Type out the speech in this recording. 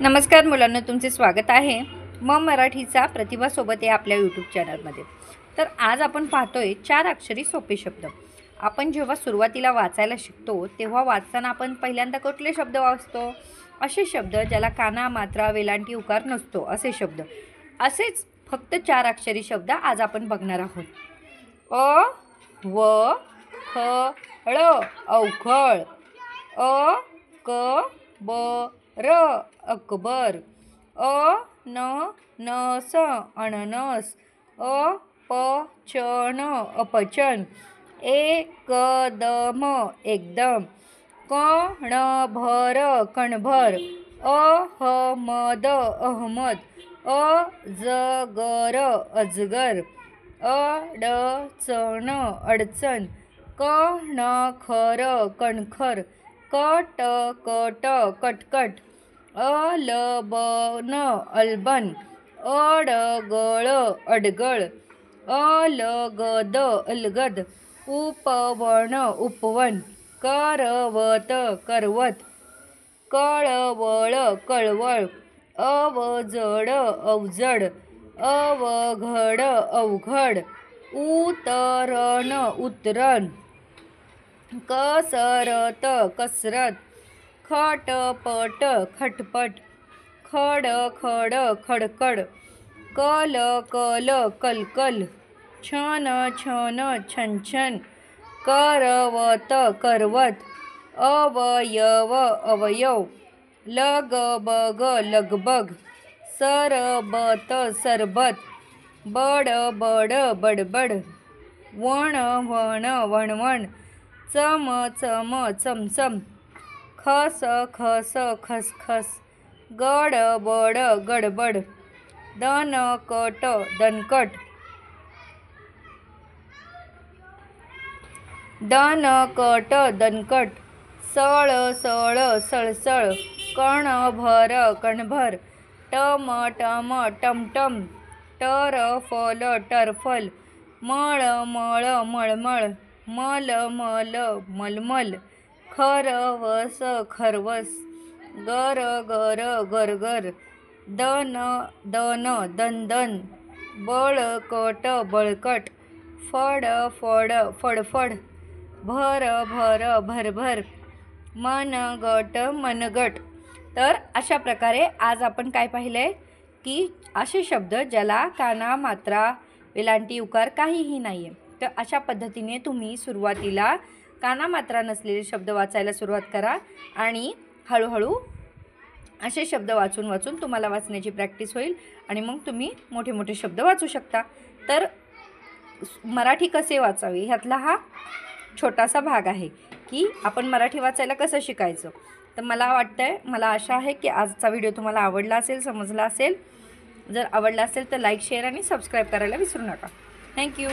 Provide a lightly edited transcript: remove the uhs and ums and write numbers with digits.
नमस्कार मुलांना, तुमचे स्वागत आहे मराठीचा प्रतिभा सोबत आहे आपल्या यूट्यूब चॅनलमध्ये। तर आज आपण पाहतोय 4 अक्षरी सोपे शब्द। आपण जेव्हा सुरुवातीला वाचायला शिकतो तेव्हा वाचताना आपण पहिल्यांदा कुठले शब्द वाचतो? असे शब्द ज्याला काना, मात्रा, वेलांटी, उकार नसतो असे शब्द। असेच फक्त 4 अक्षरी शब्द आज आपण बघणार आहोत। अ व ख ळ अवखळ, अ क ब र अकबर, अ न न स अननस, अ प च न अपचन, एकदम एकदम, कणभर कणभर, अहमद अहमद, अजगर अजगर, अडचण अडचण, कणखर कणखर, कटकट कटकट, अलबन अलबन, अडगळ अडगळ, अलगद अलगद, उपवन उपवन, करवत करवत, कळवळ कळवळ, अवजड अवजड, अवघड अवघड, उतरण उतरण, कसरत कसरत, खटपट खटपट, खडखड खडखड, कलकल कलकल, छन छन छनछन, करवत करवत, अवयव अवयव, लगबग लगबग, सरबत सरबत, बडबड बडबड, वणवण वणवण, चमचम चमचम, खसखस खसखस, गडबड गडबड, दणकट दणकट, दणकट दणकट, सळसळ सळसळ, कणभर कणभर, टमटम टमटम, टरफल टरफल, मळमळ मळमळ, मलमल मलमल, खरवस खरवस, गरगर गरगर, दन दन दनदन, बळकट बळकट, फडफड फडफड, भरभर भरभर, मनगट मनगट। तर अशा प्रकारे आज आपण काय पाहिलंय की असे शब्द ज्याला काना, मात्रा, वेलांटी, उकार काहीही नाहीये। तर अशा पद्धतीने तुम्ही सुरुवातीला काना, मात्रा नसलेले शब्द वाचायला सुरुवात करा आणि हळूहळू असे शब्द वाचून वाचून तुम्हाला वाचण्याची प्रॅक्टिस होईल आणि मग तुम्ही मोठे मोठे शब्द वाचू शकता। तर मराठी कसे वाचावे ह्यातला हा छोटासा भाग आहे की आपण मराठी वाचायला कसं शिकायचं। तर मला वाटतंय, मला आशा आहे की आजचा व्हिडिओ तुम्हाला आवडला असेल, समजला असेल। जर आवडला असेल तर लाईक, शेअर आणि सबस्क्राईब करायला विसरू नका। थँक्यू।